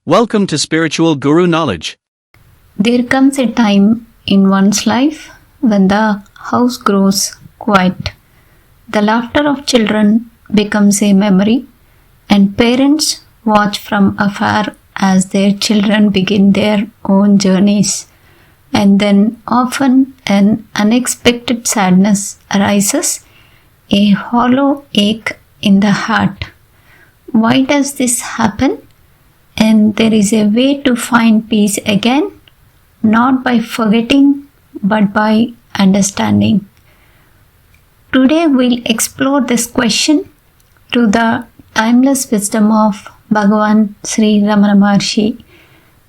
Welcome to Spiritual Guru Knowledge. There comes a time in one's life when the house grows quiet. The laughter of children becomes a memory, and parents watch from afar as their children begin their own journeys. And then often an unexpected sadness arises, a hollow ache in the heart. Why does this happen? And there is a way to find peace again, not by forgetting but by understanding. Today we'll explore this question through the timeless wisdom of Bhagavan Sri Ramana Maharshi.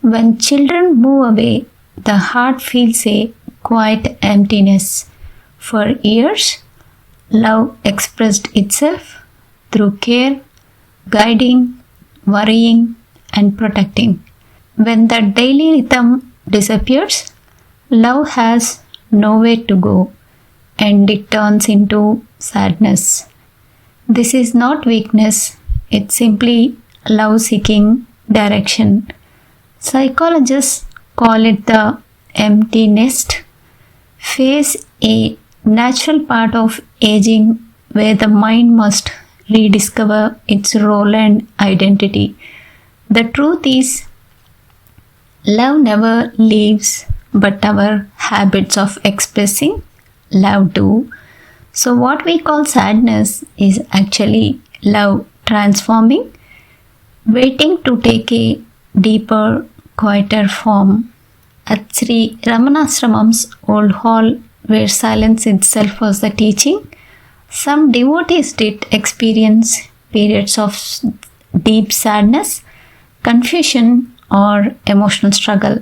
When children move away, the heart feels a quiet emptiness. For years, love expressed itself through care, guiding, worrying, and protecting. When the daily rhythm disappears, love has nowhere to go and it turns into sadness. This is not weakness, it's simply love seeking direction. Psychologists call it the empty nest phase, a natural part of aging where the mind must rediscover its role and identity. The truth is, love never leaves, but our habits of expressing love do. So, what we call sadness is actually love transforming, waiting to take a deeper, quieter form. At Sri Ramanashramam's old hall, where silence itself was the teaching, some devotees did experience periods of deep sadness, confusion, or emotional struggle,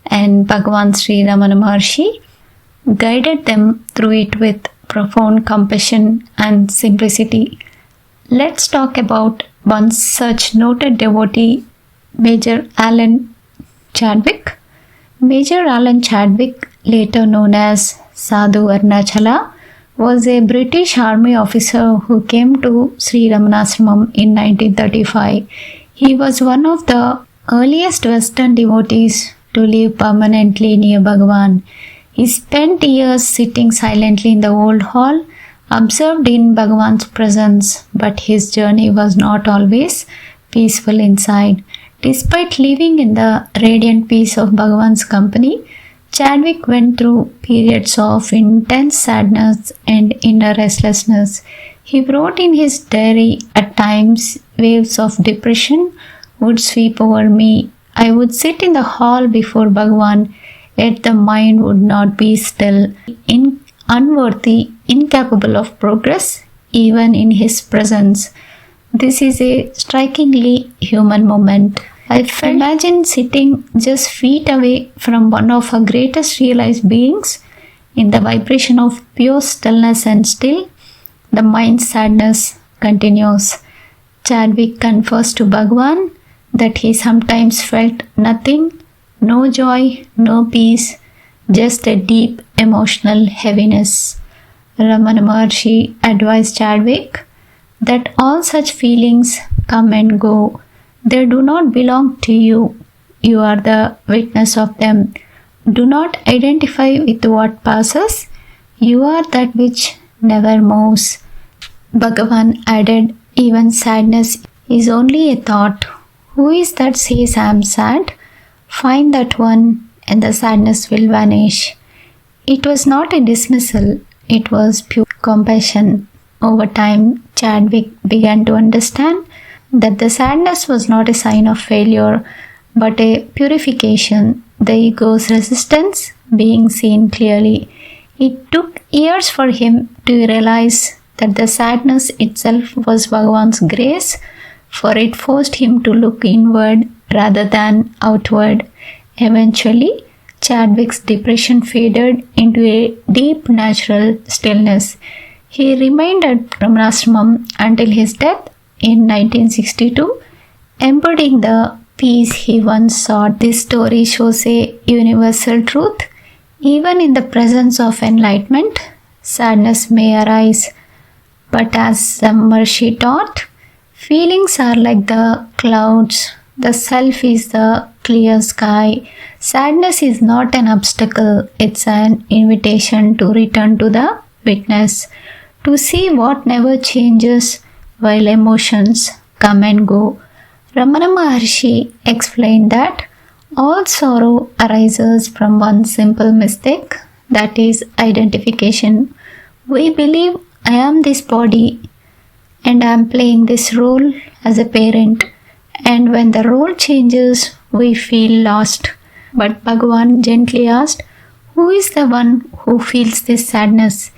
and Bhagavan Sri Ramana Maharshi guided them through it with profound compassion and simplicity. Let's talk about one such noted devotee, Major Alan Chadwick. Major Alan Chadwick, later known as Sadhu Arunachala, was a British Army officer who came to Sri Ramanashramam in 1935. He was one of the earliest Western devotees to live permanently near Bhagavan. He spent years sitting silently in the old hall, absorbed in Bhagavan's presence, but his journey was not always peaceful inside. Despite living in the radiant peace of Bhagavan's company, Chadwick went through periods of intense sadness and inner restlessness. He wrote in his diary, at times waves of depression would sweep over me. I would sit in the hall before Bhagavan, yet the mind would not be still, unworthy, incapable of progress, even in his presence. This is a strikingly human moment. I imagine sitting just feet away from one of our greatest realized beings in the vibration of pure stillness, and still the mind's sadness continues. Chadwick confessed to Bhagavan that he sometimes felt nothing, no joy, no peace, just a deep emotional heaviness. Ramana Maharshi advised Chadwick that all such feelings come and go. They do not belong to you. You are the witness of them. Do not identify with what passes. You are that which never moves. Bhagavan added, even sadness is only a thought. Who is that says I am sad? Find that one and the sadness will vanish. It was not a dismissal. It was pure compassion. Over time, Chadwick began to understand that the sadness was not a sign of failure, but a purification, the ego's resistance being seen clearly. It took years for him to realize that the sadness itself was Bhagavan's grace, for it forced him to look inward rather than outward. Eventually, Chadwick's depression faded into a deep natural stillness. He remained at Ramanashramam until his death in 1962, embodying the peace he once sought. This story shows a universal truth. Even in the presence of enlightenment, sadness may arise. But as Maharshi taught, feelings are like the clouds The self is the clear sky. Sadness is not an obstacle, it's an invitation to return to the witness, to see what never changes while emotions come and go. Ramana Maharshi explained that all sorrow arises from one simple mistake, that is identification. We believe I am this body and I am playing this role as a parent, and when the role changes, we feel lost. But Bhagavan gently asked, who is the one who feels this sadness?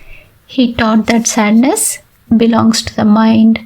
He taught that sadness belongs to the mind,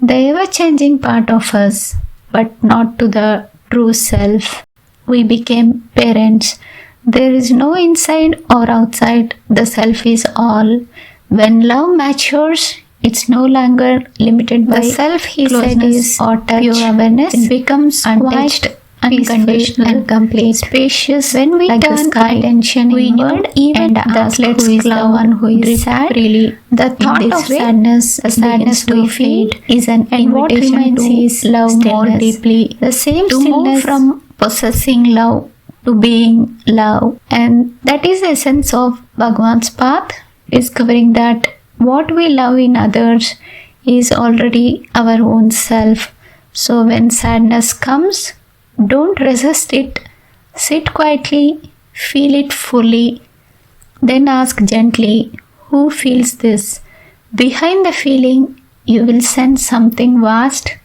the ever-changing part of us, but not to the true self. We became parents. There is no inside or outside. The self is all. When love matures, it's no longer limited by the self, he said, is or touch. Pure awareness. It becomes untouched, unconditional, and complete. Spacious. When we like turn the sky attention inward, even the athletes who is the one who is sad freely. The thought of sadness, the sadness we feel, is an invitation to love more deeply. The same to move from possessing love to being love, and that is the essence of Bhagavan's path, discovering that what we love in others is already our own self. So when sadness comes, don't resist it. Sit quietly, feel it fully, then ask gently, who feels this? Behind the feeling, you will sense something vast,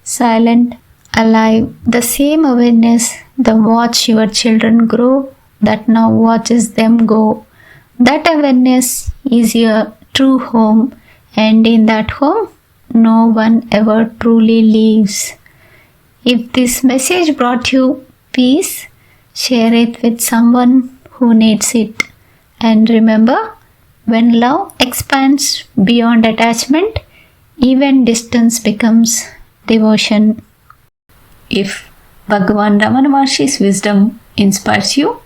silent, alive. The same awareness that watched your children grow, that now watches them go. That awareness is your true home, and in that home, no one ever truly leaves. If this message brought you peace, share it with someone who needs it. And remember, when love expands beyond attachment, even distance becomes devotion. If Bhagavan Ramana Maharshi's wisdom inspires you,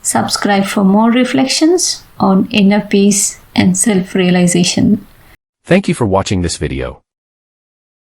subscribe for more reflections on inner peace and self-realization. Thank you for watching this video.